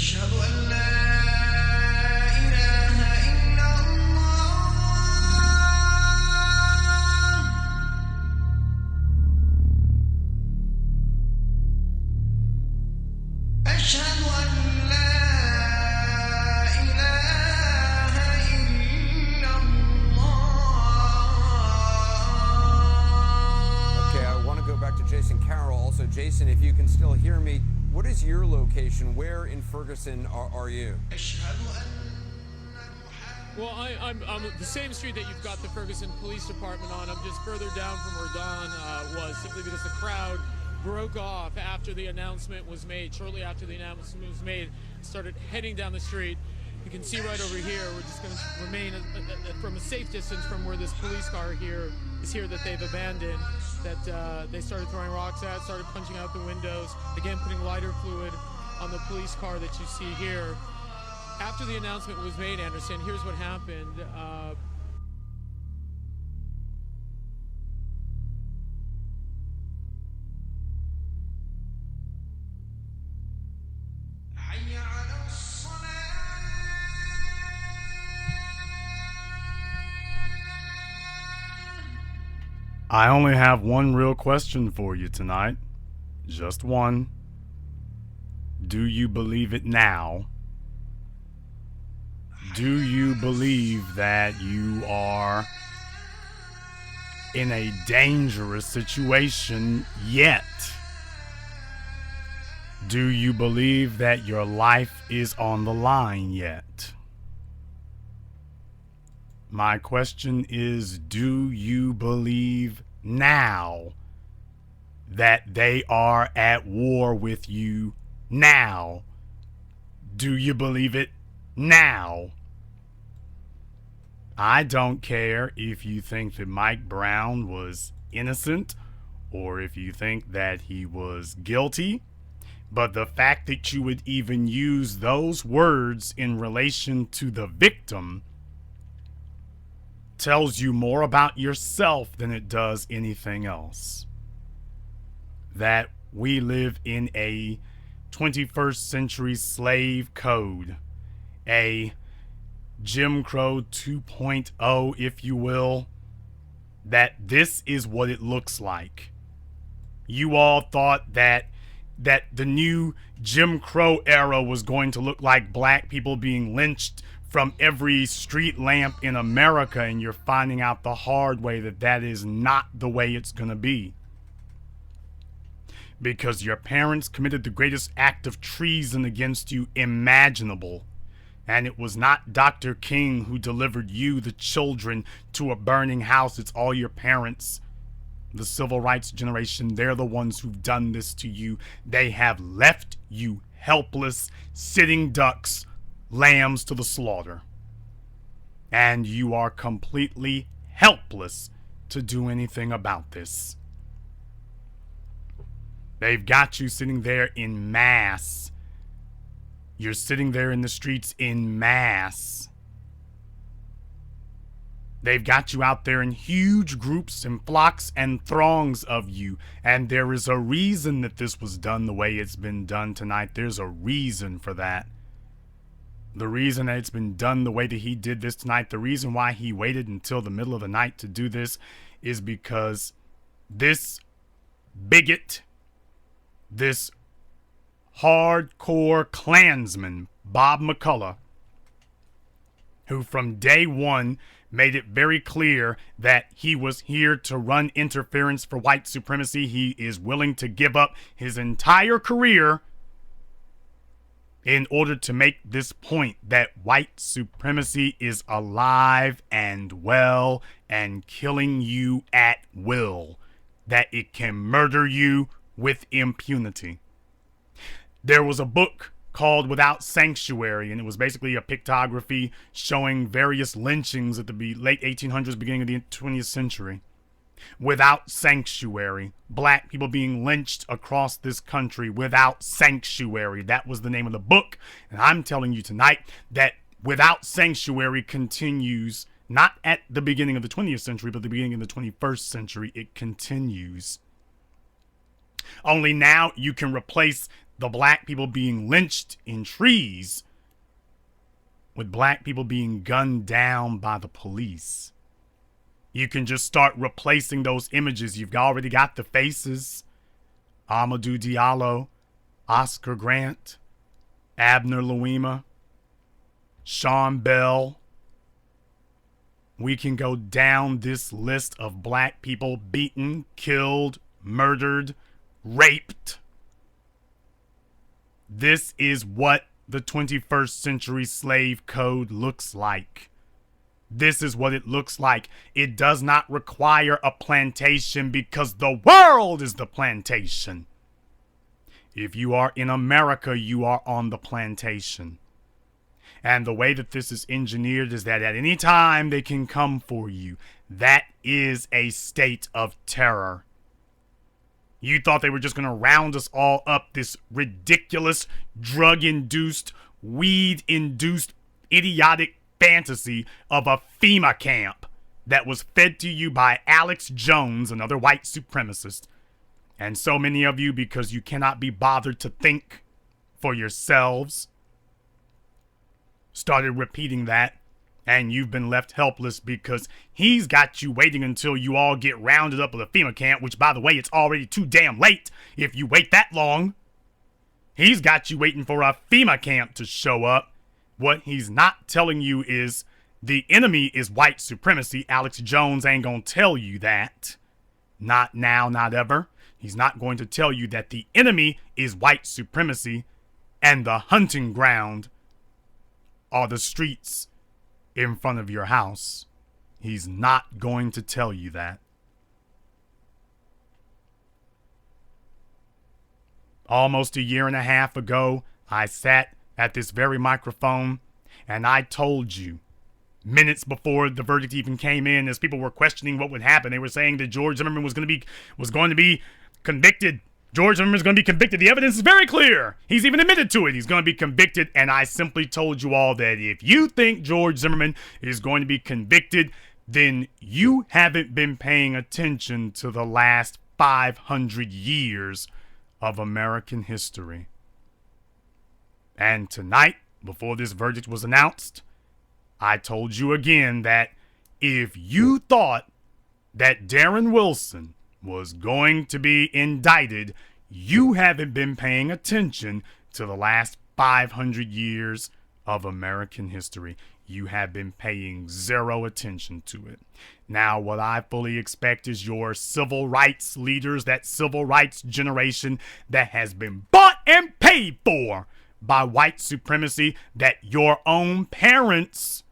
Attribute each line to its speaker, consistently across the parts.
Speaker 1: أشهد أن لا إله إلا الله أشهد أن لا إله إلا الله.
Speaker 2: Okay, I want to go back to Jason Carroll. Also, Jason, if you can still hear me, what is your location? Where in Ferguson are you?
Speaker 1: أشهد أن
Speaker 3: Well, I'm the same street that you've got the Ferguson Police Department on. I'm just further down from where Don was, simply because the crowd broke off after the announcement was made. Shortly after the announcement was made, started heading down the street. You can see right over here, we're just going to remain from a safe distance from where this police car here that they've abandoned, that they started throwing rocks at, started punching out the windows, again putting lighter fluid on the police car that you see here. After the announcement was made, Anderson, here's what happened.
Speaker 1: حي على الصلاة.
Speaker 4: I only have one real question for you tonight. Just one. Do you believe it now? Do you believe that you are in a dangerous situation yet? Do you believe that your life is on the line yet? My question is, do you believe now that they are at war with you now? Do you believe it now? I don't care if you think that Mike Brown was innocent or if you think that he was guilty, but the fact that you would even use those words in relation to the victim tells you more about yourself than it does anything else. That we live in a 21st century slave code, a Jim Crow 2.0, if you will, that this is what it looks like. You all thought that the new Jim Crow era was going to look like black people being lynched from every street lamp in America, and you're finding out the hard way that that is not the way it's going to be. Because your parents committed the greatest act of treason against you imaginable. And it was not Dr. King who delivered you, the children, to a burning house. It's all your parents. The civil rights generation, they're the ones who've done this to you. They have left you helpless, sitting ducks, lambs to the slaughter. And you are completely helpless to do anything about this. They've got you sitting there in mass. You're sitting there in the streets in mass. They've got you out there in huge groups and flocks and throngs of you. And there is a reason that this was done the way it's been done tonight. There's a reason for that. The reason that it's been done the way that he did this tonight, the reason why he waited until the middle of the night to do this, is because this bigot, this hardcore Klansman, Bob McCullough, who from day one made it very clear that he was here to run interference for white supremacy. He is willing to give up his entire career in order to make this point that white supremacy is alive and well and killing you at will, that it can murder you with impunity. There was a book called Without Sanctuary, and it was basically a pictography showing various lynchings at the late 1800s, beginning of the 20th century. Without sanctuary, black people being lynched across this country without sanctuary. That was the name of the book, and I'm telling you tonight that Without Sanctuary continues not at the beginning of the 20th century, but the beginning of the 21st century. It continues. Only now you can replace the black people being lynched in trees, with black people being gunned down by the police. You can just start replacing those images. You've already got the faces. Amadou Diallo, Oscar Grant, Abner Louima, Sean Bell. We can go down this list of black people beaten, killed, murdered, raped. This is what the 21st century slave code looks like. This is what it looks like. It does not require a plantation because the world is the plantation. If you are in America, you are on the plantation. And the way that this is engineered is that at any time they can come for you. That is a state of terror. You thought they were just going to round us all up, this ridiculous, drug-induced, weed-induced, idiotic fantasy of a FEMA camp that was fed to you by Alex Jones, another white supremacist. And so many of you, because you cannot be bothered to think for yourselves, started repeating that, and you've been left helpless because he's got you waiting until you all get rounded up with a FEMA camp, which, by the way, it's already too damn late if you wait that long. He's got you waiting for a FEMA camp to show up. What he's not telling you is the enemy is white supremacy. Alex Jones ain't gonna tell you that. Not now, not ever. He's not going to tell you that the enemy is white supremacy and the hunting ground are the streets in front of your house. He's not going to tell you that. Almost a year and a half ago, I sat at this very microphone and I told you, minutes before the verdict even came in, as people were questioning what would happen, they were saying that George Zimmerman was going to be convicted. George Zimmerman is going to be convicted. The evidence is very clear. He's even admitted to it. He's going to be convicted. And I simply told you all that if you think George Zimmerman is going to be convicted, then you haven't been paying attention to the last 500 years of American history. And tonight, before this verdict was announced, I told you again that if you thought that Darren Wilson was going to be indicted, you haven't been paying attention to the last 500 years of American history. You have been paying zero attention to it. Now, what I fully expect is your civil rights leaders, that civil rights generation that has been bought and paid for by white supremacy, that your own parents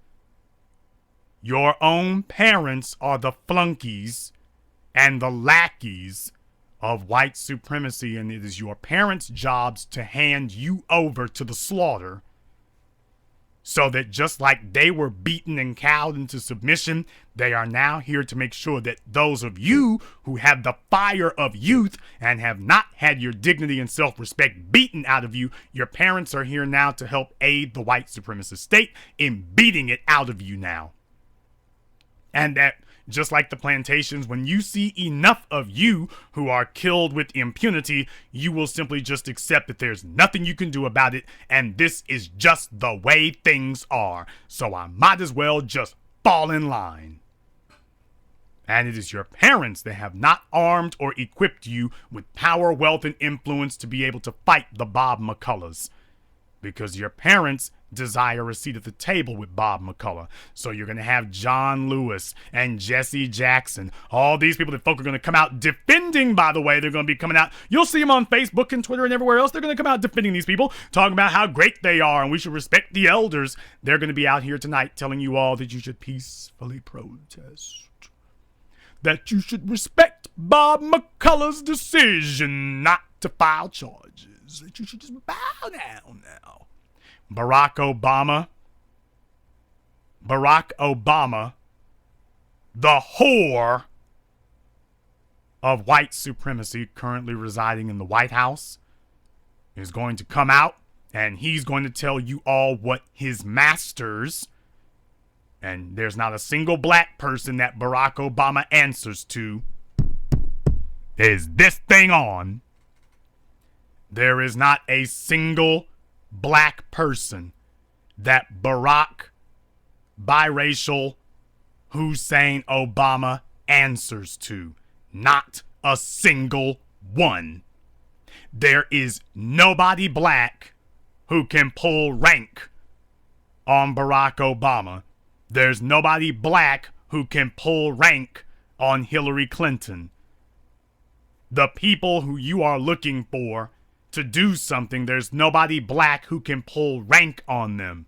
Speaker 4: are the flunkies and the lackeys of white supremacy, and it is your parents' jobs to hand you over to the slaughter, so that just like they were beaten and cowed into submission, they are now here to make sure that those of you who have the fire of youth and have not had your dignity and self-respect beaten out of you, your parents are here now to help aid the white supremacist state in beating it out of you now. And that, just like the plantations, when you see enough of you who are killed with impunity, you will simply just accept that there's nothing you can do about it, and this is just the way things are. So I might as well just fall in line. And it is your parents that have not armed or equipped you with power, wealth, and influence to be able to fight the Bob McCulloughs. Because your parents desire a seat at the table with Bob McCullough. So you're going to have John Lewis and Jesse Jackson. All these people that folk are going to come out defending, by the way. They're going to be coming out. You'll see them on Facebook and Twitter and everywhere else. They're going to come out defending these people, talking about how great they are and we should respect the elders. They're going to be out here tonight telling you all that you should peacefully protest, that you should respect Bob McCullough's decision not to file charges, that you should just bow down now. Barack Obama, the whore of white supremacy currently residing in the White House, is going to come out and he's going to tell you all what his masters, and there's not a single black person that Barack Obama answers to, is this thing on. There is not a single black person that Barack, biracial Hussein Obama answers to. Not a single one. There is nobody black who can pull rank on Barack Obama. There's nobody black who can pull rank on Hillary Clinton. The people who you are looking for to do something, there's nobody black who can pull rank on them.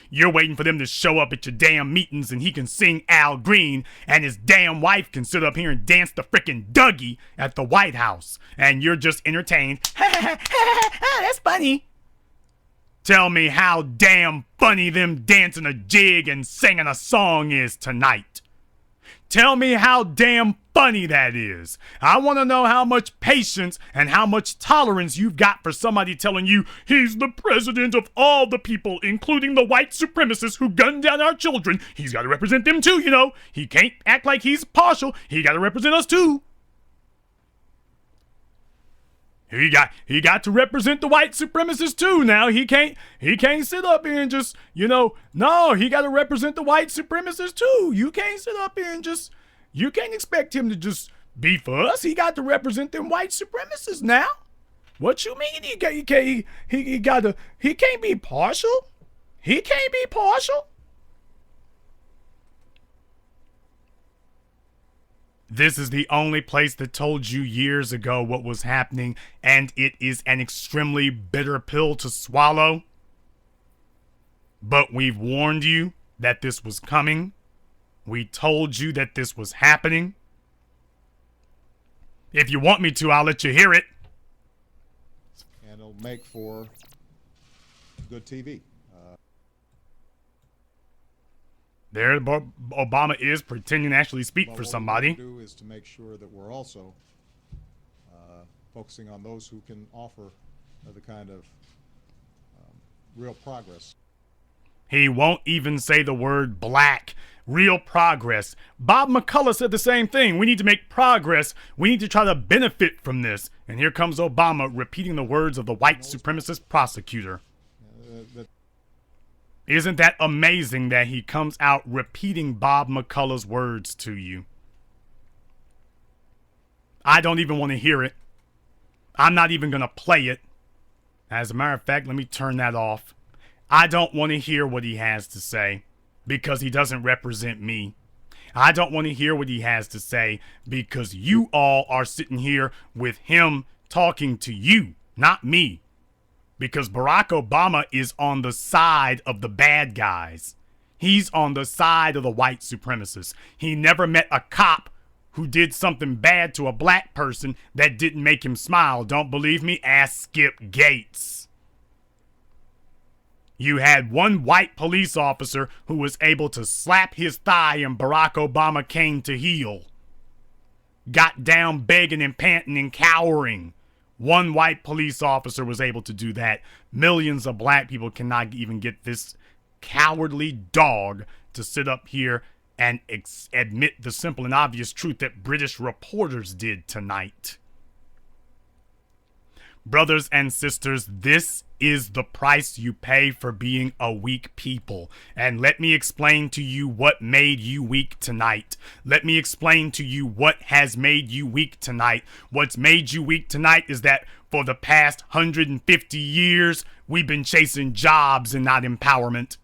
Speaker 4: You're waiting for them to show up at your damn meetings and he can sing Al Green and his damn wife can sit up here and dance the frickin' Dougie at the White House. And you're just entertained. That's funny. Tell me how damn funny them dancing a jig and singing a song is tonight. Tell me how damn funny that is. I want to know how much patience and how much tolerance you've got for somebody telling you he's the president of all the people, including the white supremacists who gunned down our children. He's got to represent them too, you know. He can't act like he's partial. He got to represent us too. He got to represent the white supremacists too. Now he can't sit up here and just, no, he got to represent the white supremacists too. You can't sit up here and just, you can't expect him to just be for us. He got to represent them white supremacists now. What you mean he can't be partial? He can't be partial. This is the only place that told you years ago what was happening, and it is an extremely bitter pill to swallow. But we've warned you that this was coming. We told you that this was happening. If you want me to, I'll let you hear it.
Speaker 5: And it'll make for good TV.
Speaker 4: There, Obama is pretending to actually speak for somebody.
Speaker 5: What we want to do is to make sure that we're also focusing on those who can offer the kind of real progress.
Speaker 4: He won't even say the word black. Real progress. Bob McCullough said the same thing. We need to make progress. We need to try to benefit from this. And here comes Obama repeating the words of the white supremacist prosecutor. Isn't that amazing that he comes out repeating Bob McCullough's words to you? I don't even want to hear it. I'm not even going to play it. As a matter of fact, let me turn that off. I don't want to hear what he has to say because he doesn't represent me. I don't want to hear what he has to say because you all are sitting here with him talking to you, not me. Because Barack Obama is on the side of the bad guys. He's on the side of the white supremacists. He never met a cop who did something bad to a black person that didn't make him smile. Don't believe me? Ask Skip Gates. You had one white police officer who was able to slap his thigh and Barack Obama came to heel. Got down begging and panting and cowering. One white police officer was able to do that. Millions of black people cannot even get this cowardly dog to sit up here and admit the simple and obvious truth that British reporters did tonight. Brothers and sisters, this is the price you pay for being a weak people. And let me explain to you what made you weak tonight. Let me explain to you what has made you weak tonight. What's made you weak tonight is that for the past 150 years, we've been chasing jobs and not empowerment.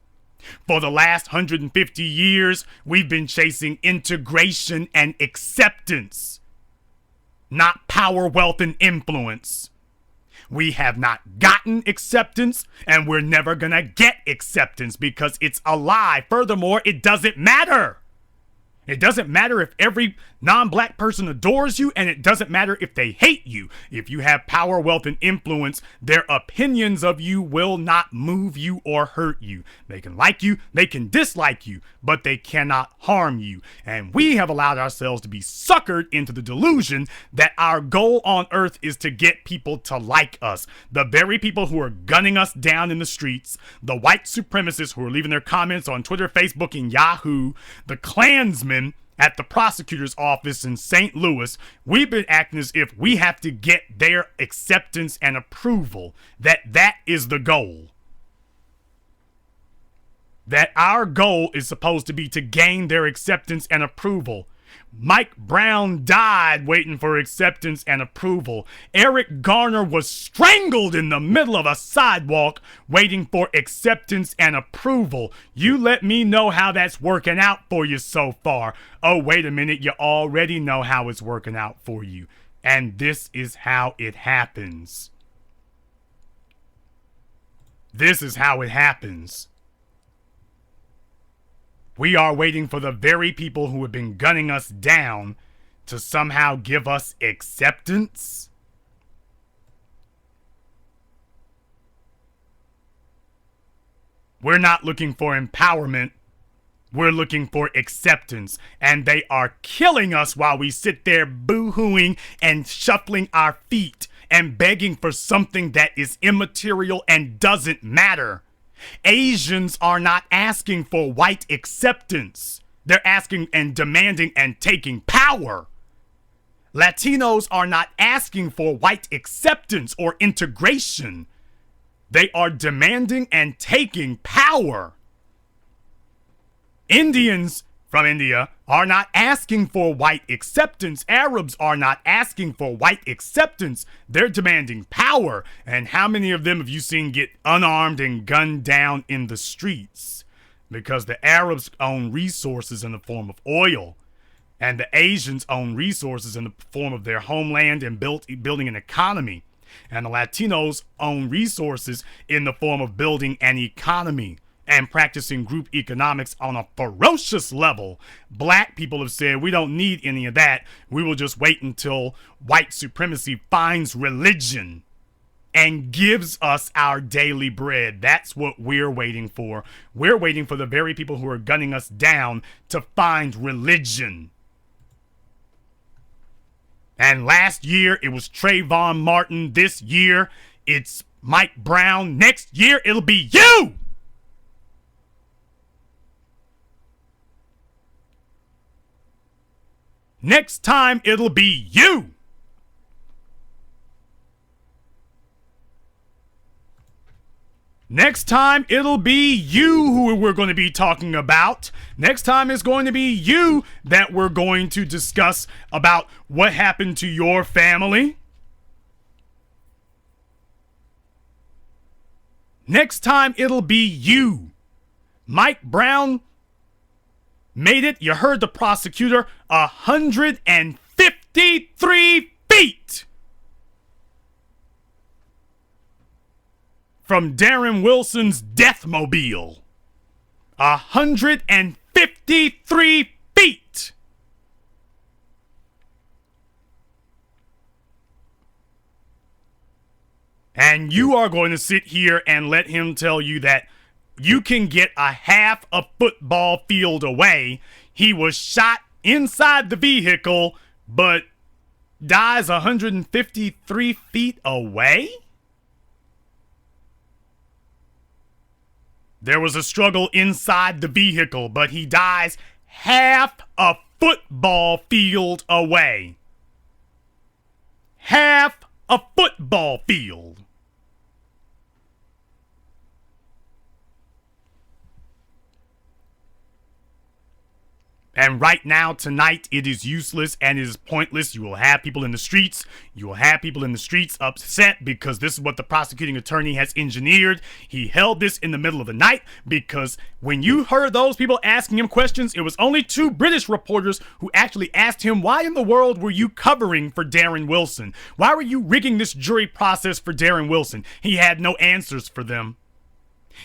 Speaker 4: For the last 150 years, we've been chasing integration and acceptance, not power, wealth, and influence. We have not gotten acceptance, and we're never gonna get acceptance because it's a lie. Furthermore, it doesn't matter. It doesn't matter if every non-black person adores you, and it doesn't matter if they hate you. If you have power, wealth, and influence, their opinions of you will not move you or hurt you. They can like you, they can dislike you, but they cannot harm you. And we have allowed ourselves to be suckered into the delusion that our goal on earth is to get people to like us. The very people who are gunning us down in the streets, the white supremacists who are leaving their comments on Twitter, Facebook, and Yahoo, the Klansmen, at the prosecutor's office in St. Louis, we've been acting as if we have to get their acceptance and approval, that is the goal. That our goal is supposed to be to gain their acceptance and approval. Mike Brown died waiting for acceptance and approval. Eric Garner was strangled in the middle of a sidewalk waiting for acceptance and approval. You let me know how that's working out for you so far. Oh, wait a minute, you already know how it's working out for you. And this is how it happens. This is how it happens. We are waiting for the very people who have been gunning us down to somehow give us acceptance. We're not looking for empowerment. We're looking for acceptance. And they are killing us while we sit there boo-hooing and shuffling our feet and begging for something that is immaterial and doesn't matter. Asians are not asking for white acceptance. They're asking and demanding and taking power. Latinos are not asking for white acceptance or integration. They are demanding and taking power. Indians from India are not asking for white acceptance. Arabs are not asking for white acceptance. They're demanding power. And how many of them have you seen get unarmed and gunned down in the streets? Because the Arabs own resources in the form of oil, and the Asians own resources in the form of their homeland and building an economy. And the Latinos own resources in the form of building an economy and practicing group economics on a ferocious level. Black people have said, we don't need any of that. We will just wait until white supremacy finds religion and gives us our daily bread. That's what we're waiting for. We're waiting for the very people who are gunning us down to find religion. And last year, it was Trayvon Martin. This year, it's Mike Brown. Next year, it'll be you! Next time, it'll be you. Next time, it'll be you who we're going to be talking about. Next time, it's going to be you that we're going to discuss about what happened to your family. Next time, it'll be you. Mike Brown made it, you heard the prosecutor, 153 feet from Darren Wilson's Deathmobile. 153 feet. And you are going to sit here and let him tell you that you can get a half a football field away. He was shot inside the vehicle, but dies 153 feet away? There was a struggle inside the vehicle, but he dies half a football field away. Half a football field. And right now, tonight, it is useless and it is pointless. You will have people in the streets. You will have people in the streets upset because this is what the prosecuting attorney has engineered. He held this in the middle of the night because when you heard those people asking him questions, it was only 2 British reporters who actually asked him, why in the world were you covering for Darren Wilson? Why were you rigging this jury process for Darren Wilson? He had no answers for them.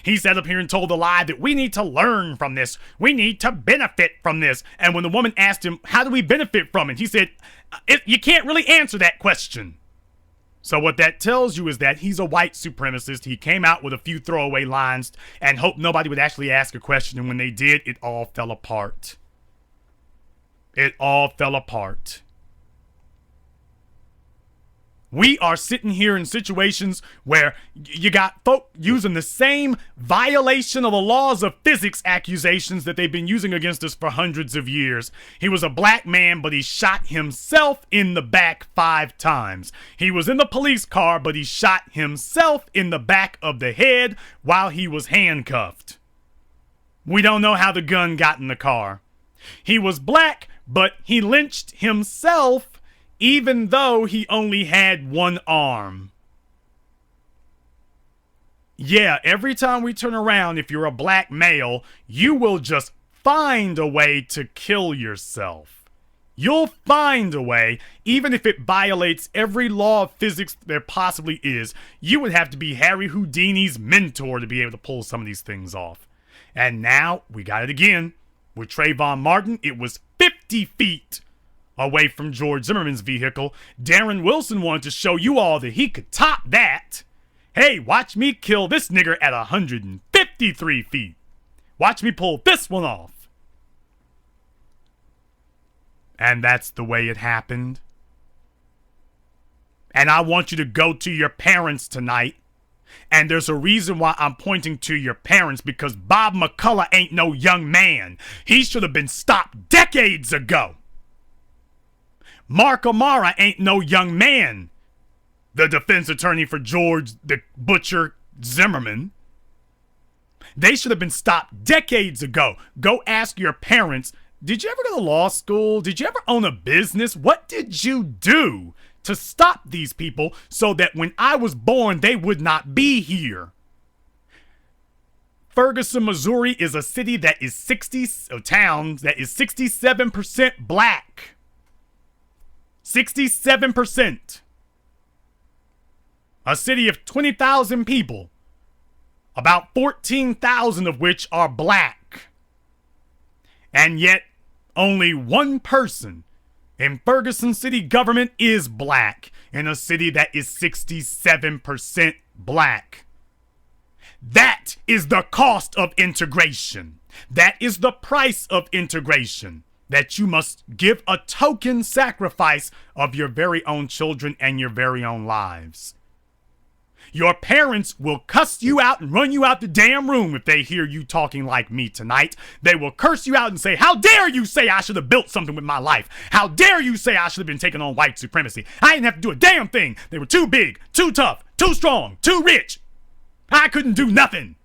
Speaker 4: He sat up here and told the lie that we need to learn from this. We need to benefit from this. And when the woman asked him, how do we benefit from it? He said, you can't really answer that question. So what that tells you is that he's a white supremacist. He came out with a few throwaway lines and hoped nobody would actually ask a question. And when they did, it all fell apart. It all fell apart. We are sitting here in situations where you got folk using the same violation of the laws of physics accusations that they've been using against us for hundreds of years. He was a black man, but he shot himself in the back 5 times. He was in the police car, but he shot himself in the back of the head while he was handcuffed. We don't know how the gun got in the car. He was black, but he lynched himself even though he only had one arm. Yeah, every time we turn around, if you're a black male, you will just find a way to kill yourself. You'll find a way, even if it violates every law of physics there possibly is. You would have to be Harry Houdini's mentor to be able to pull some of these things off. And now, we got it again. With Trayvon Martin, it was 50 feet away from George Zimmerman's vehicle. Darren Wilson wanted to show you all that he could top that. Hey, watch me kill this nigger at 153 feet. Watch me pull this one off. And that's the way it happened. And I want you to go to your parents tonight. And there's a reason why I'm pointing to your parents, because Bob McCullough ain't no young man. He should have been stopped decades ago. Mark Amara ain't no young man, the defense attorney for George the Butcher Zimmerman. They should have been stopped decades ago. Go ask your parents, did you ever go to law school? Did you ever own a business? What did you do to stop these people so that when I was born, they would not be here? Ferguson, Missouri is a city that is 67% black. 67%. A city of 20,000 people, about 14,000 of which are black. And yet, only one person in Ferguson city government is black in a city that is 67% black. That is the cost of integration. That is the price of integration. That you must give a token sacrifice of your very own children and your very own lives. Your parents will cuss you out and run you out the damn room if they hear you talking like me tonight. They will curse you out and say, how dare you say I should have built something with my life? How dare you say I should have been taking on white supremacy? I didn't have to do a damn thing. They were too big, too tough, too strong, too rich. I couldn't do nothing.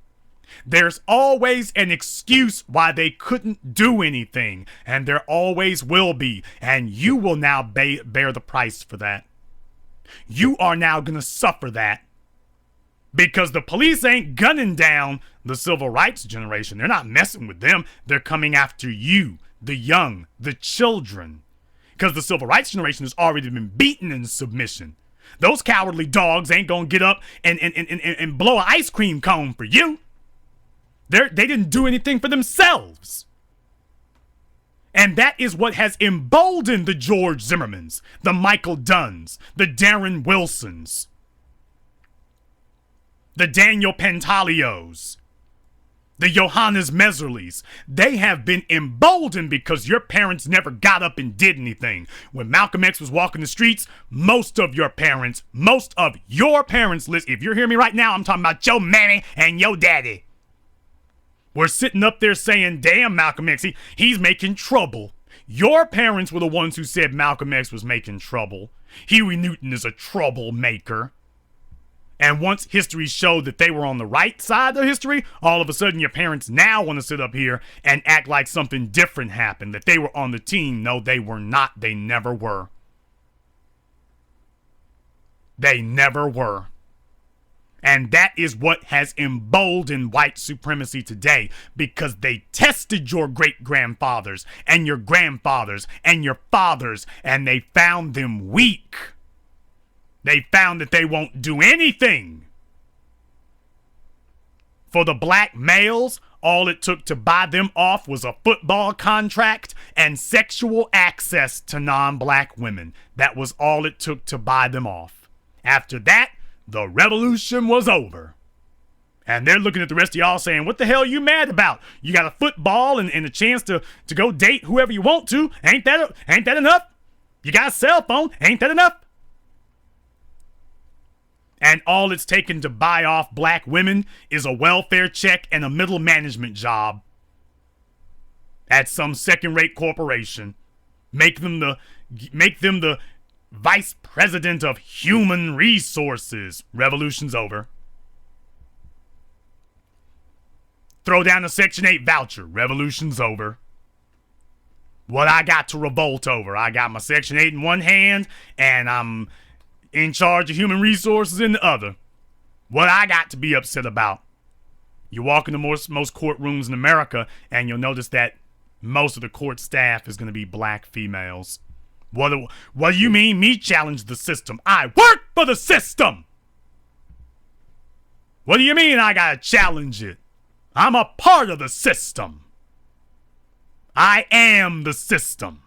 Speaker 4: There's always an excuse why they couldn't do anything, and there always will be, and you will now bear the price for that. You are now going to suffer that, because the police ain't gunning down the civil rights generation. They're not messing with them. They're coming after you, the young, the children, because the civil rights generation has already been beaten in submission. Those cowardly dogs ain't going to get up and blow an ice cream cone for you. They didn't do anything for themselves. And that is what has emboldened the George Zimmermans, the Michael Dunns, the Darren Wilsons, the Daniel Pantalios, the Johannes Meserlis. They have been emboldened because your parents never got up and did anything. When Malcolm X was walking the streets, most of your parents, listen, if you're hearing me right now, I'm talking about your mammy and your daddy. We're sitting up there saying, damn, Malcolm X, he's making trouble. Your parents were the ones who said Malcolm X was making trouble. Huey Newton is a troublemaker. And once history showed that they were on the right side of history, all of a sudden your parents now want to sit up here and act like something different happened, that they were on the team. No, they were not. They never were. They never were. And that is what has emboldened white supremacy today, because they tested your great-grandfathers and your grandfathers and your fathers, and they found them weak. They found that they won't do anything. For the black males, all it took to buy them off was a football contract and sexual access to non-black women. That was all it took to buy them off. After that, the revolution was over. And they're looking at the rest of y'all saying, what the hell are you mad about? You got a football and a chance to go date whoever you want to. Ain't that enough? You got a cell phone. Ain't that enough? and all it's taken to buy off black women is a welfare check and a middle management job at some second-rate corporation. Make them the vice president of human resources. Revolution's over. Throw down a Section 8 voucher. Revolution's over. What I got to revolt over? I got my Section 8 in one hand, and I'm in charge of human resources in the other. What I got to be upset about? You walk into most courtrooms in America, and you'll notice that most of the court staff is going to be black females. What do you mean me challenge the system? I work for the system! What do you mean I gotta challenge it? I'm a part of the system. I am the system.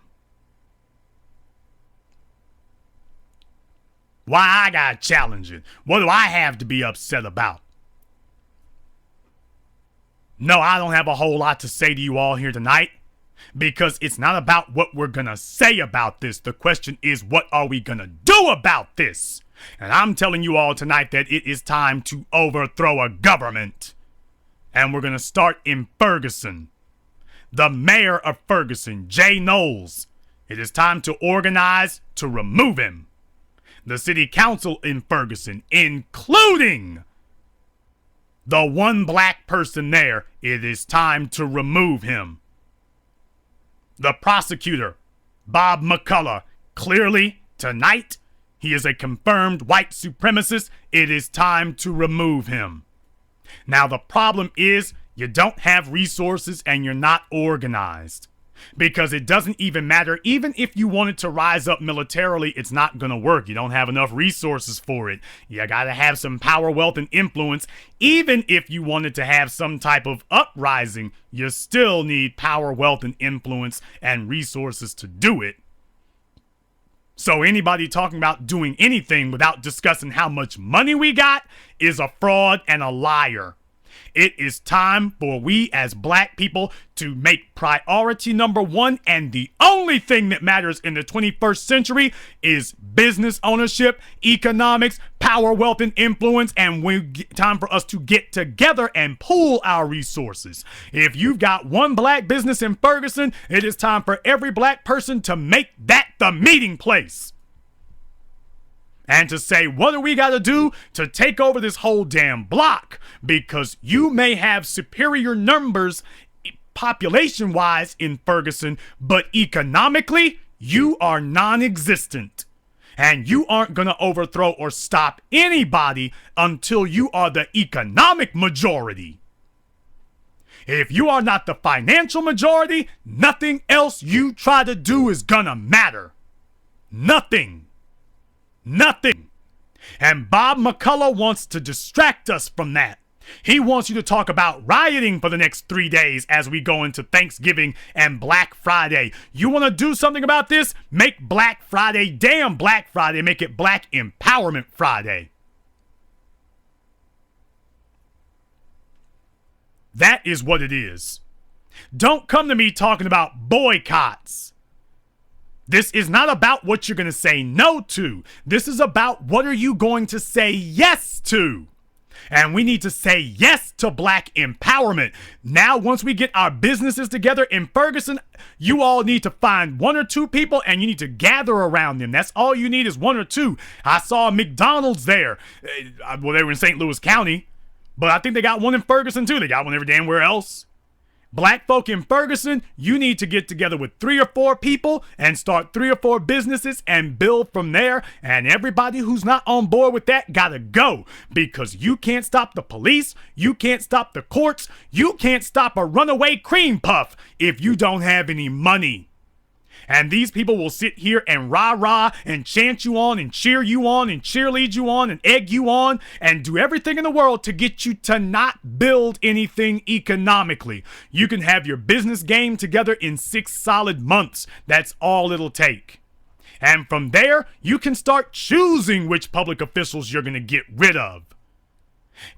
Speaker 4: Why I gotta challenge it? What do I have to be upset about? No, I don't have a whole lot to say to you all here tonight, because it's not about what we're gonna say about this. The question is, what are we gonna do about this? And I'm telling you all tonight that it is time to overthrow a government. And we're gonna start in Ferguson. The mayor of Ferguson, Jay Knowles. It is time to organize to remove him. The city council in Ferguson, including the one black person there, it is time to remove him. The prosecutor, Bob McCullough, clearly tonight, he is a confirmed white supremacist. It is time to remove him. Now the problem is you don't have resources and you're not organized. Because it doesn't even matter. Even if you wanted to rise up militarily, it's not going to work. You don't have enough resources for it. You got to have some power, wealth, and influence. Even if you wanted to have some type of uprising, you still need power, wealth, and influence and resources to do it. So anybody talking about doing anything without discussing how much money we got is a fraud and a liar. It is time for we as black people to make priority number one, and the only thing that matters in the 21st century is business ownership, economics, power, wealth, and influence, and time for us to get together and pool our resources. If you've got one black business in Ferguson, it is time for every black person to make that the meeting place. And to say, what do we got to do to take over this whole damn block? Because you may have superior numbers population-wise in Ferguson, but economically, you are non-existent. And you aren't going to overthrow or stop anybody until you are the economic majority. If you are not the financial majority, nothing else you try to do is going to matter. Nothing. Nothing. And Bob McCullough wants to distract us from that. He wants you to talk about rioting for the next 3 days as we go into Thanksgiving and Black Friday. You want to do something about this? Make Black Friday damn Black Friday. Make it Black Empowerment Friday. That is what it is. Don't come to me talking about boycotts. This is not about what you're going to say no to. This is about what are you going to say yes to. And we need to say yes to black empowerment. Now, once we get our businesses together in Ferguson, you all need to find one or two people and you need to gather around them. That's all you need is one or two. I saw a McDonald's there. Well, they were in St. Louis County, but I think they got one in Ferguson too. They got one every damn where else. Black folk in Ferguson, you need to get together with 3 or 4 people and start 3 or 4 businesses and build from there. And everybody who's not on board with that gotta go, because you can't stop the police, you can't stop the courts, you can't stop a runaway cream puff if you don't have any money. And these people will sit here and rah-rah and chant you on and cheer you on and cheerlead you on and egg you on and do everything in the world to get you to not build anything economically. You can have your business game together in 6 solid months. That's all it'll take. And from there, you can start choosing which public officials you're going to get rid of.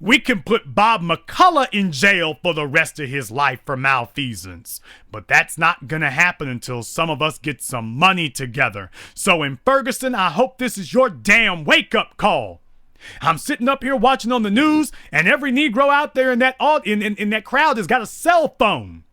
Speaker 4: We can put Bob McCullough in jail for the rest of his life for malfeasance. But that's not gonna happen until some of us get some money together. So in Ferguson, I hope this is your damn wake-up call. I'm sitting up here watching on the news, and every Negro out there in that in that crowd has got a cell phone.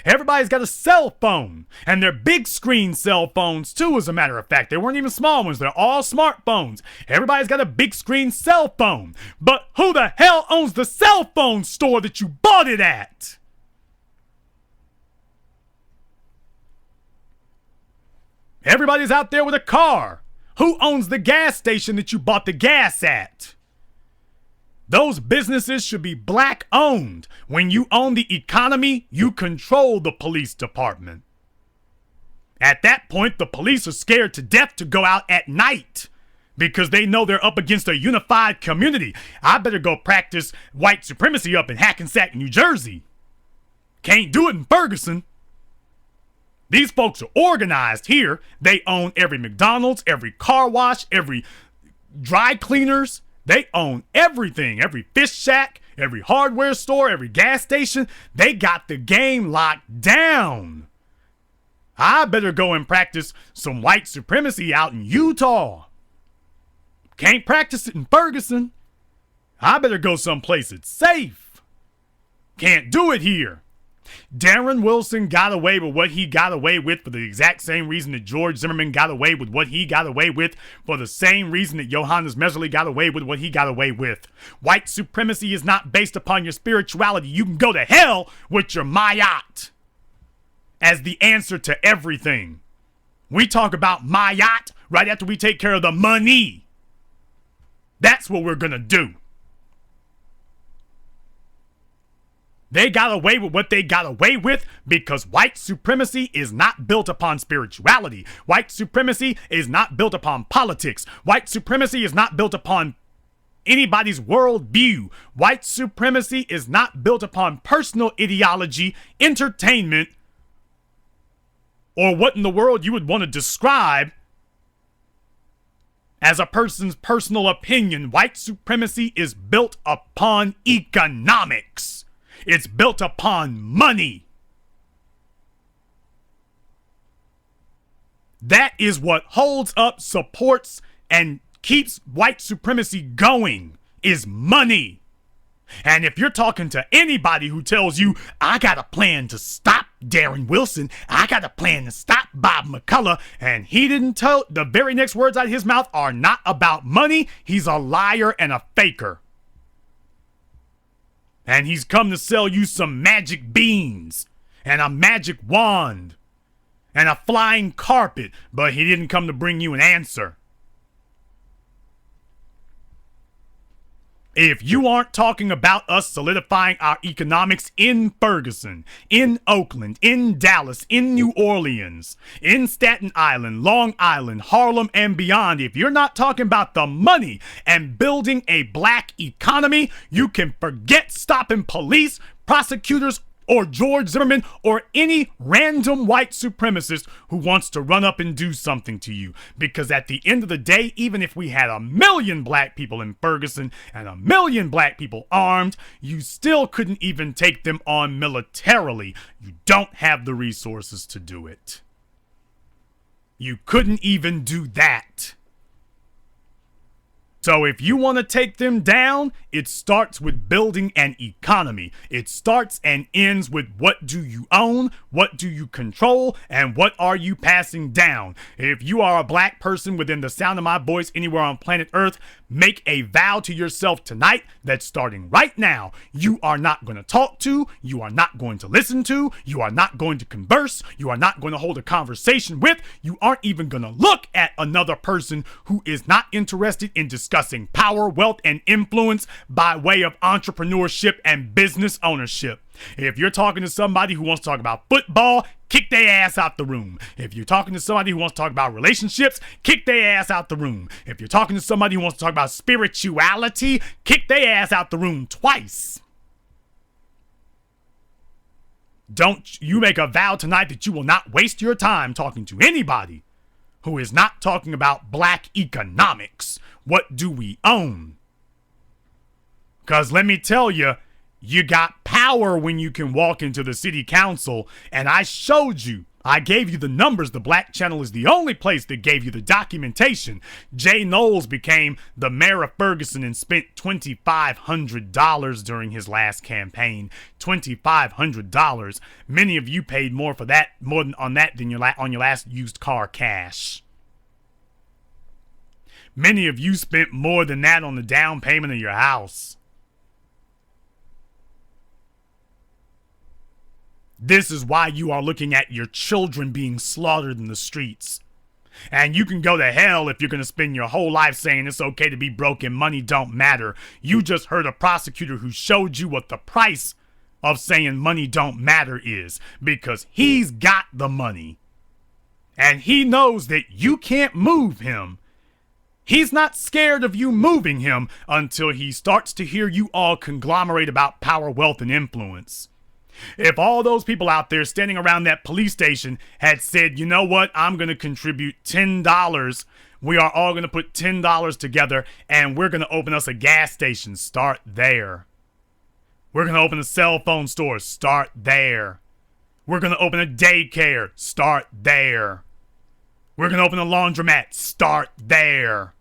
Speaker 4: Everybody's got a cell phone, and they're big screen cell phones too, as a matter of fact. They weren't even small ones. They're all smartphones. Everybody's got a big screen cell phone. But who the hell owns the cell phone store that you bought it at? Everybody's out there with a car. Who owns the gas station that you bought the gas at? Those businesses should be black owned. When you own the economy, you control the police department. At that point, the police are scared to death to go out at night because they know they're up against a unified community. I better go practice white supremacy up in Hackensack, New Jersey. Can't do it in Ferguson. These folks are organized here. They own every McDonald's, every car wash, every dry cleaners. They own everything, every fish shack, every hardware store, every gas station. They got the game locked down. I better go and practice some white supremacy out in Utah. Can't practice it in Ferguson. I better go someplace it's safe. Can't do it here. Darren Wilson got away with what he got away with for the exact same reason that George Zimmerman got away with what he got away with, for the same reason that Johannes Meserly got away with what he got away with. White supremacy is not based upon your spirituality. You can go to hell with your Mayat as the answer to everything. We talk about Mayat right after we take care of the money. That's what we're gonna do. They got away with what they got away with because white supremacy is not built upon spirituality. White supremacy is not built upon politics. White supremacy is not built upon anybody's worldview. White supremacy is not built upon personal ideology, entertainment, or what in the world you would want to describe as a person's personal opinion. White supremacy is built upon economics. It's built upon money. That is what holds up, supports, and keeps white supremacy going, is money. And if you're talking to anybody who tells you, I got a plan to stop Darren Wilson, I got a plan to stop Bob McCullough, and he didn't tell, the very next words out of his mouth are not about money, he's a liar and a faker. And he's come to sell you some magic beans and a magic wand and a flying carpet, but he didn't come to bring you an answer. If you aren't talking about us solidifying our economics in Ferguson, in Oakland, in Dallas, in New Orleans, in Staten Island, Long Island, Harlem, and beyond, if you're not talking about the money and building a black economy, you can forget stopping police, prosecutors, or George Zimmerman, or any random white supremacist who wants to run up and do something to you. Because at the end of the day, even if we had 1 million black people in Ferguson and 1 million black people armed, you still couldn't even take them on militarily. You don't have the resources to do it. You couldn't even do that. So if you want to take them down, it starts with building an economy. It starts and ends with what do you own, what do you control, and what are you passing down. If you are a black person within the sound of my voice anywhere on planet Earth, make a vow to yourself tonight that starting right now, you are not going to talk to, you are not going to listen to, you are not going to converse, you are not going to hold a conversation with, you aren't even going to look at another person who is not interested in discussing power, wealth, and influence by way of entrepreneurship and business ownership. If you're talking to somebody who wants to talk about football, kick their ass out the room. If you're talking to somebody who wants to talk about relationships, kick their ass out the room. If you're talking to somebody who wants to talk about spirituality, kick their ass out the room twice. Don't you make a vow tonight that you will not waste your time talking to anybody who is not talking about black economics. What do we own? Because let me tell you, you got power when you can walk into the city council, and I showed you I gave you the numbers. The Black Channel is the only place that gave you the documentation. Jay Knowles became the mayor of Ferguson and spent $2,500 during his last campaign. $2,500. Many of you paid more for that, more on that than on your last used car cash. Many of you spent more than that on the down payment of your house. This is why you are looking at your children being slaughtered in the streets. And you can go to hell if you're going to spend your whole life saying it's okay to be broke and money don't matter. You just heard a prosecutor who showed you what the price of saying money don't matter is, because he's got the money. And he knows that you can't move him. He's not scared of you moving him until he starts to hear you all conglomerate about power, wealth, and influence. If all those people out there standing around that police station had said, you know what, I'm going to contribute $10. We are all going to put $10 together and we're going to open us a gas station. Start there. We're going to open a cell phone store. Start there. We're going to open a daycare. Start there. We're going to open a laundromat. Start there.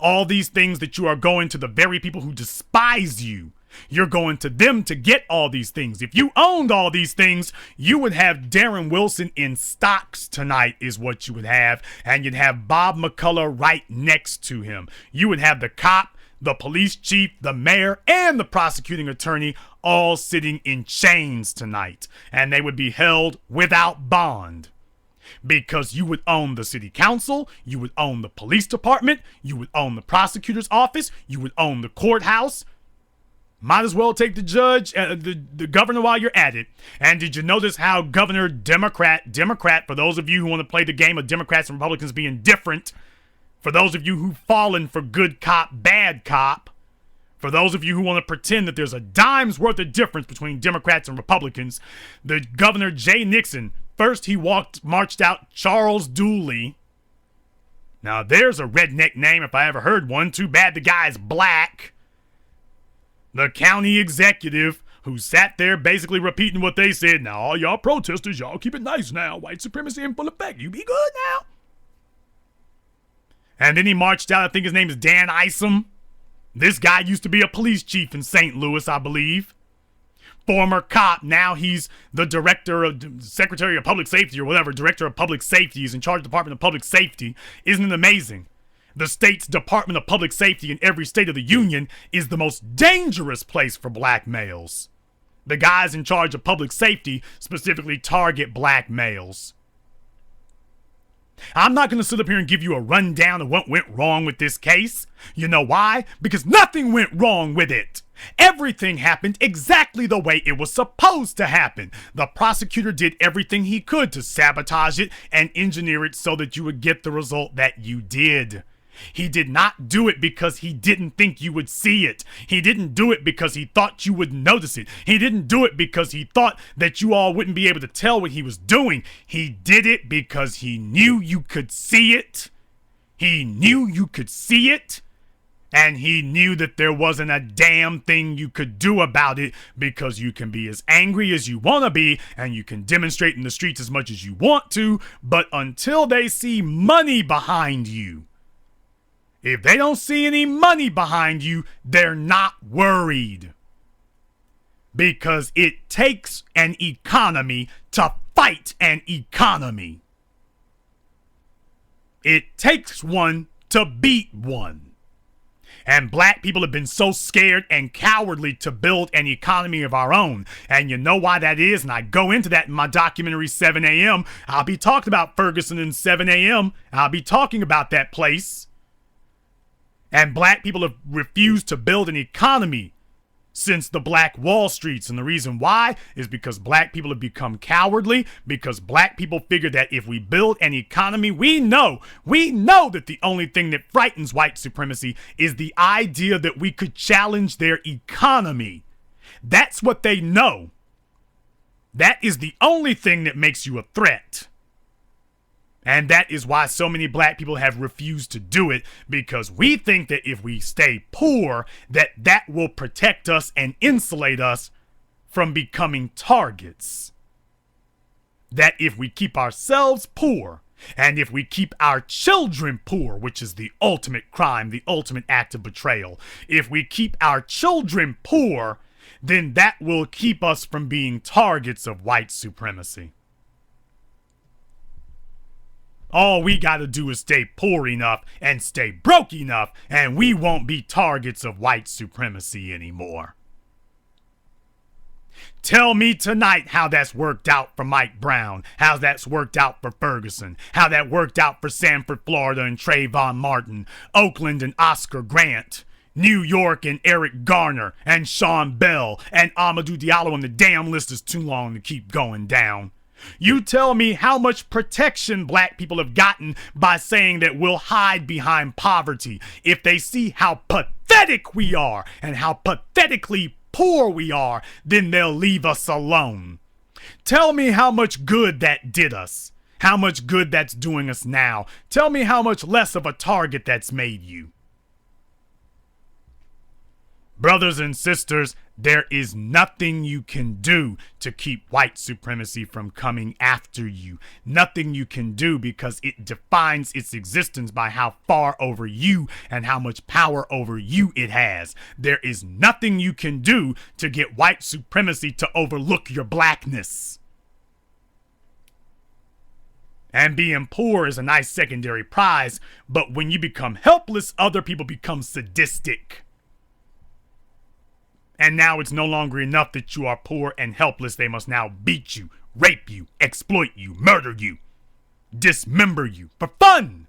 Speaker 4: All these things that you are going to the very people who despise you. You're going to them to get all these things. If you owned all these things, you would have Darren Wilson in stocks tonight is what you would have. And you'd have Bob McCullough right next to him. You would have the cop, the police chief, the mayor, and the prosecuting attorney all sitting in chains tonight. And they would be held without bond. Because you would own the city council, you would own the police department, you would own the prosecutor's office, you would own the courthouse. Might as well take the judge, the governor while you're at it. And did you notice how Governor Democrat, for those of you who want to play the game of Democrats and Republicans being different, for those of you who've fallen for good cop, bad cop, for those of you who want to pretend that there's a dime's worth of difference between Democrats and Republicans, the Governor Jay Nixon, first he marched out Charles Dooley. Now there's a redneck name if I ever heard one. Too bad the guy's black. The county executive who sat there basically repeating what they said. Now, all y'all protesters, y'all keep it nice now. White supremacy in full effect. You be good now. And then he marched out. I think his name is Dan Isom. This guy used to be a police chief in St. Louis, I believe. Former cop. Now he's the secretary of public safety or whatever. Director of public safety. He's in charge of the Department of Public Safety. Isn't it amazing? The state's Department of Public Safety in every state of the union is the most dangerous place for black males. The guys in charge of public safety specifically target black males. I'm not going to sit up here and give you a rundown of what went wrong with this case. You know why? Because nothing went wrong with it. Everything happened exactly the way it was supposed to happen. The prosecutor did everything he could to sabotage it and engineer it so that you would get the result that you did. He did not do it because he didn't think you would see it. He didn't do it because he thought you would notice it. He didn't do it because he thought that you all wouldn't be able to tell what he was doing. He did it because he knew you could see it. He knew you could see it. And he knew that there wasn't a damn thing you could do about it, because you can be as angry as you want to be and you can demonstrate in the streets as much as you want to, but until they see money behind you, if they don't see any money behind you, they're not worried. Because it takes an economy to fight an economy. It takes one to beat one. And black people have been so scared and cowardly to build an economy of our own. And you know why that is? And I go into that in my documentary 7 a.m. I'll be talking about Ferguson in 7 a.m. I'll be talking about that place. And black people have refused to build an economy since the Black Wall Streets. And the reason why is because black people have become cowardly, because black people figure that if we build an economy, we know that the only thing that frightens white supremacy is the idea that we could challenge their economy. That's what they know. That is the only thing that makes you a threat. And that is why so many black people have refused to do it, because we think that if we stay poor, that will protect us and insulate us from becoming targets. that if we keep ourselves poor, and if we keep our children poor, which is the ultimate crime, the ultimate act of betrayal, if we keep our children poor, then that will keep us from being targets of white supremacy. All we gotta do is stay poor enough and stay broke enough, and we won't be targets of white supremacy anymore. Tell me tonight how that's worked out for Mike Brown, how that's worked out for Ferguson, how that worked out for Sanford, Florida and Trayvon Martin, Oakland and Oscar Grant, New York and Eric Garner and Sean Bell and Amadou Diallo, and the damn list is too long to keep going down. You tell me how much protection black people have gotten by saying that we'll hide behind poverty if they see how pathetic we are and how pathetically poor we are, then they'll leave us alone. Tell me how much good that did us, how much good that's doing us now. Tell me how much less of a target that's made you. Brothers and sisters, there is nothing you can do to keep white supremacy from coming after you. Nothing you can do, because it defines its existence by how far over you and how much power over you it has. There is nothing you can do to get white supremacy to overlook your blackness. And being poor is a nice secondary prize, but when you become helpless, other people become sadistic. And now it's no longer enough that you are poor and helpless. They must now beat you, rape you, exploit you, murder you, dismember you for fun,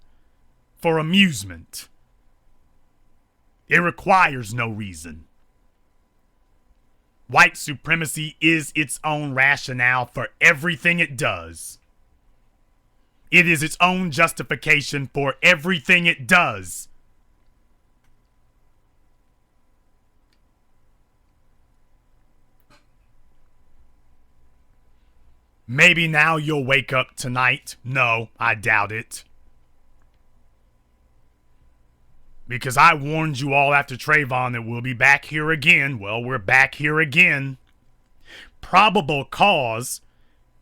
Speaker 4: for amusement. It requires no reason. White supremacy is its own rationale for everything it does. It is its own justification for everything it does. Maybe now you'll wake up tonight. No, I doubt it. Because I warned you all after Trayvon that we'll be back here again. Well, we're back here again. Probable cause.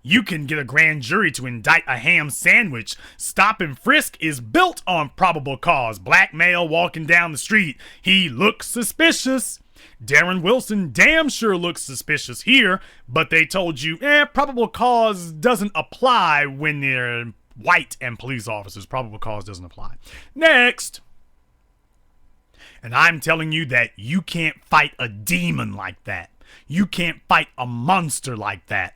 Speaker 4: You can get a grand jury to indict a ham sandwich. Stop and frisk is built on probable cause. Black male walking down the street. He looks suspicious. Darren Wilson damn sure looks suspicious here, but they told you, probable cause doesn't apply when they're white and police officers. Probable cause doesn't apply. Next. And I'm telling you that you can't fight a demon like that. You can't fight a monster like that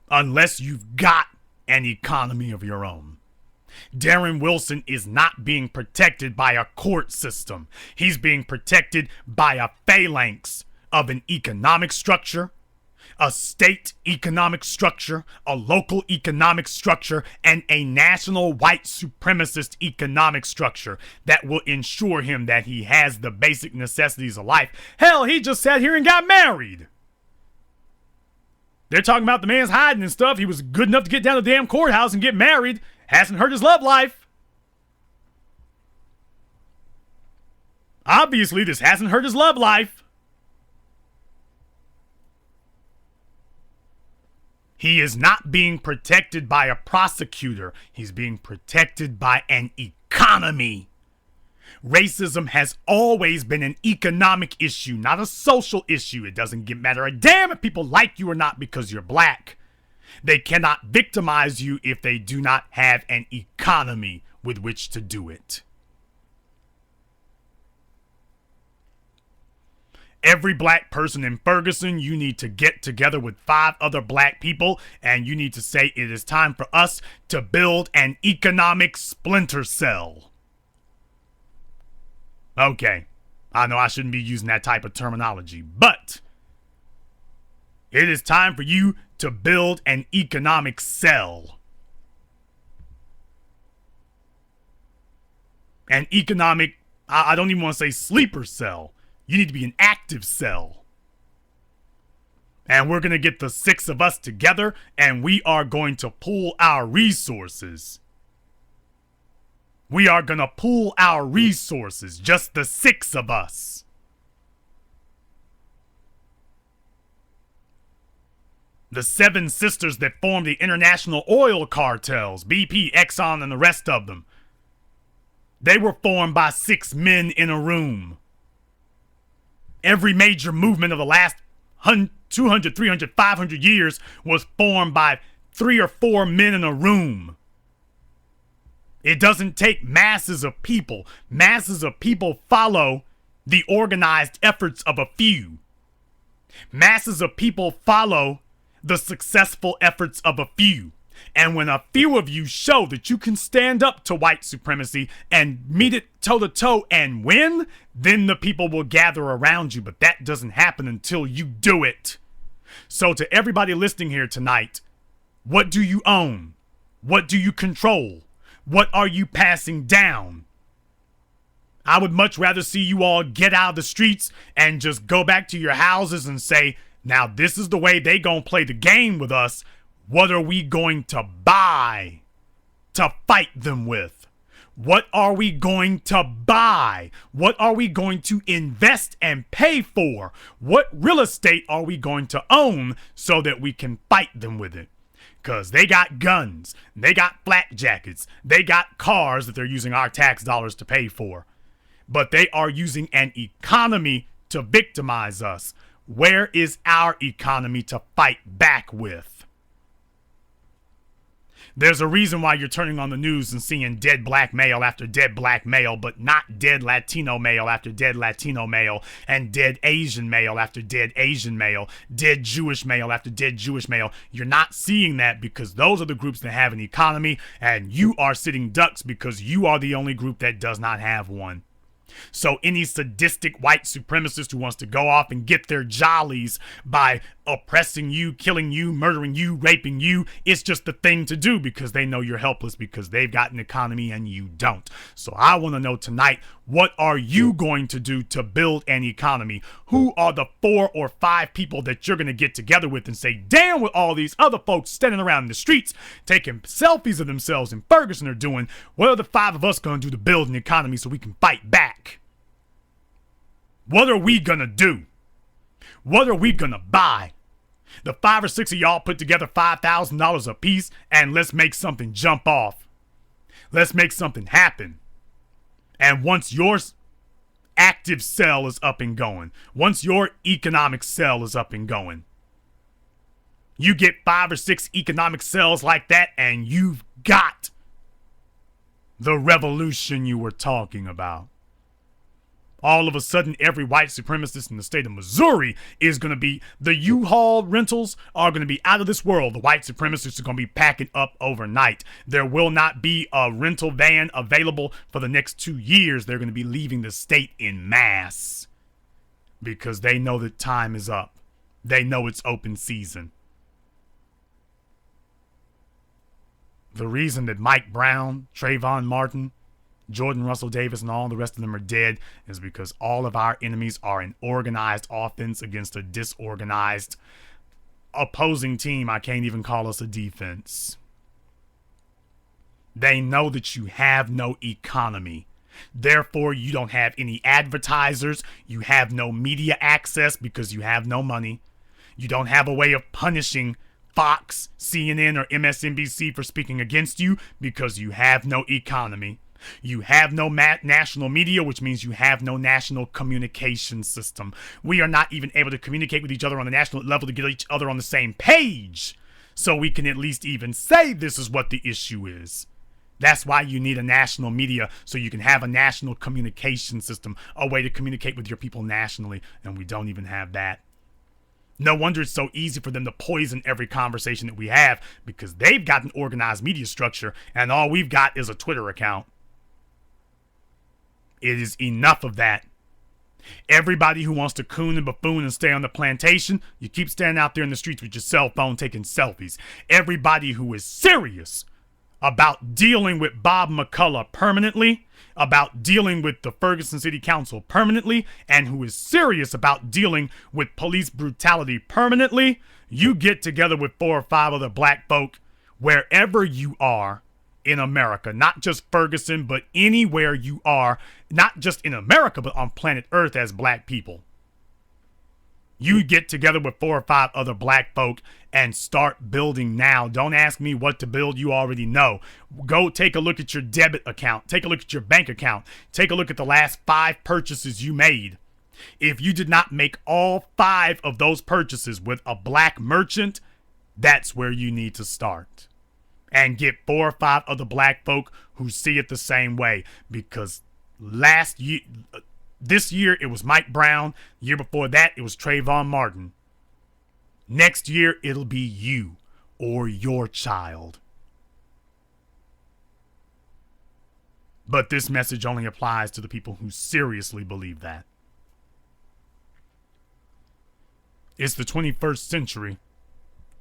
Speaker 4: unless you've got an economy of your own. Darren Wilson is not being protected by a court system. He's being protected by a phalanx of an economic structure, a state economic structure, a local economic structure, and a national white supremacist economic structure that will ensure him that he has the basic necessities of life. Hell, he just sat here and got married. They're talking about the man's hiding and stuff. He was good enough to get down to the damn courthouse and get married. Hasn't hurt his love life. Obviously, this hasn't hurt his love life. He is not being protected by a prosecutor. He's being protected by an economy. Racism has always been an economic issue, not a social issue. It doesn't matter a damn if people like you or not because you're black. They cannot victimize you if they do not have an economy with which to do it. Every black person in Ferguson, you need to get together with 5 other black people and you need to say it is time for us to build an economic splinter cell. Okay, I know I shouldn't be using that type of terminology, but it is time for you to build an economic cell. An economic, I don't even want to say sleeper cell. You need to be an active cell. And we're going to get the 6 of us together and we are going to pool our resources. We are going to pool our resources, just the 6 of us. The seven sisters that formed the international oil cartels, BP, Exxon, and the rest of them. They were formed by 6 men in a room. Every major movement of the last 200, 300, 500 years was formed by 3 or 4 men in a room. It doesn't take masses of people. Masses of people follow the organized efforts of a few. Masses of people follow the successful efforts of a few. And when a few of you show that you can stand up to white supremacy and meet it toe to toe and win, then the people will gather around you. But that doesn't happen until you do it. So to everybody listening here tonight, what do you own? What do you control? What are you passing down? I would much rather see you all get out of the streets and just go back to your houses and say, now this is the way they gonna play the game with us. What are we going to buy to fight them with? What are we going to buy? What are we going to invest and pay for? What real estate are we going to own so that we can fight them with it? Because they got guns, they got flak jackets, they got cars that they're using our tax dollars to pay for. But they are using an economy to victimize us. Where is our economy to fight back with? There's a reason why you're turning on the news and seeing dead black male after dead black male, but not dead Latino male after dead Latino male, and dead Asian male after dead Asian male, dead Jewish male after dead Jewish male. You're not seeing that because those are the groups that have an economy, and you are sitting ducks because you are the only group that does not have one. So any sadistic white supremacist who wants to go off and get their jollies by oppressing you, killing you, murdering you, raping you, it's just the thing to do because they know you're helpless because they've got an economy and you don't. So I want to know tonight, what are you going to do to build an economy? Who are the 4 or 5 people that you're going to get together with and say, damn what all these other folks standing around in the streets taking selfies of themselves in Ferguson are doing? What are the 5 of us going to do to build an economy so we can fight back? What are we going to do? What are we going to buy? The 5 or 6 of y'all put together $5,000 a piece and let's make something jump off. Let's make something happen. And once your active cell is up and going, once your economic cell is up and going, you get 5 or 6 economic cells like that and you've got the revolution you were talking about. All of a sudden, every white supremacist in the state of Missouri is going to be, the U-Haul rentals are going to be out of this world. The white supremacists are going to be packing up overnight. There will not be a rental van available for the next 2 years. They're going to be leaving the state in mass because they know that time is up. They know it's open season. The reason that Mike Brown, Trayvon Martin, Jordan Russell Davis, and all the rest of them are dead is because all of our enemies are an organized offense against a disorganized opposing team. I can't even call us a defense. They know that you have no economy. Therefore, you don't have any advertisers. You have no media access because you have no money. You don't have a way of punishing Fox, CNN, or MSNBC for speaking against you because you have no economy. You have no national media, which means you have no national communication system. We are not even able to communicate with each other on the national level to get each other on the same page so we can at least even say this is what the issue is. That's why you need a national media, so you can have a national communication system, a way to communicate with your people nationally, and we don't even have that. No wonder it's so easy for them to poison every conversation that we have because they've got an organized media structure and all we've got is a Twitter account. It is enough of that. Everybody who wants to coon and buffoon and stay on the plantation, you keep standing out there in the streets with your cell phone taking selfies. Everybody who is serious about dealing with Bob McCullough permanently, about dealing with the Ferguson City Council permanently, and who is serious about dealing with police brutality permanently, you get together with 4 or 5 other black folk wherever you are in America, not just Ferguson, but anywhere you are, not just in America, but on planet Earth as black people. You get together with 4 or 5 other black folk and start building now. Don't ask me what to build. You already know. Go take a look at your debit account. Take a look at your bank account. Take a look at the last 5 purchases you made. If you did not make all 5 of those purchases with a black merchant, that's where you need to start. And get 4 or 5 other black folk who see it the same way. Because this year it was Mike Brown. The year before that it was Trayvon Martin. Next year it'll be you or your child. But this message only applies to the people who seriously believe that. It's the 21st century.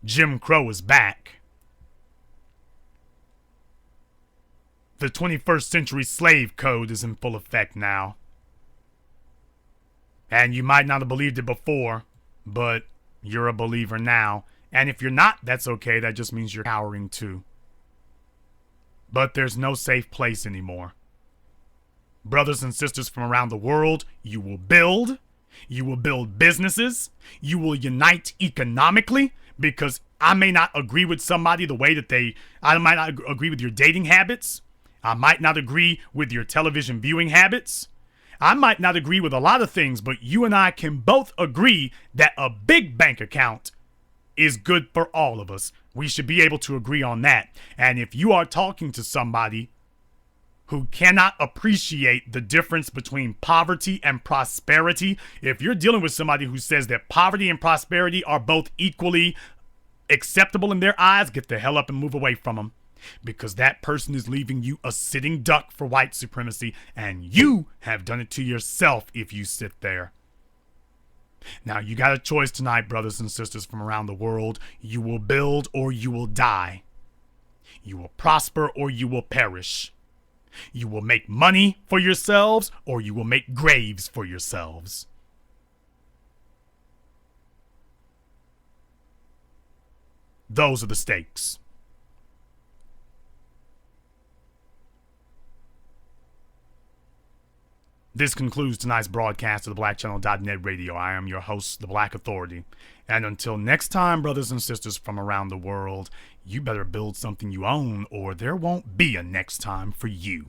Speaker 4: Jim Crow is back. The 21st century slave code is in full effect now. And you might not have believed it before, but you're a believer now. And if you're not, that's okay. That just means you're cowering too. But there's no safe place anymore. Brothers and sisters from around the world, you will build. You will build businesses. You will unite economically, because I may not agree with somebody the way that I might not agree with your dating habits. I might not agree with your television viewing habits. I might not agree with a lot of things, but you and I can both agree that a big bank account is good for all of us. We should be able to agree on that. And if you are talking to somebody who cannot appreciate the difference between poverty and prosperity, if you're dealing with somebody who says that poverty and prosperity are both equally acceptable in their eyes, get the hell up and move away from them. Because that person is leaving you a sitting duck for white supremacy, and you have done it to yourself if you sit there. Now, you got a choice tonight, brothers and sisters from around the world. You will build or you will die. You will prosper or you will perish. You will make money for yourselves or you will make graves for yourselves. Those are the stakes. This concludes tonight's broadcast of the BlackChannel.net radio. I am your host, the Black Authority. And until next time, brothers and sisters from around the world, you better build something you own or there won't be a next time for you.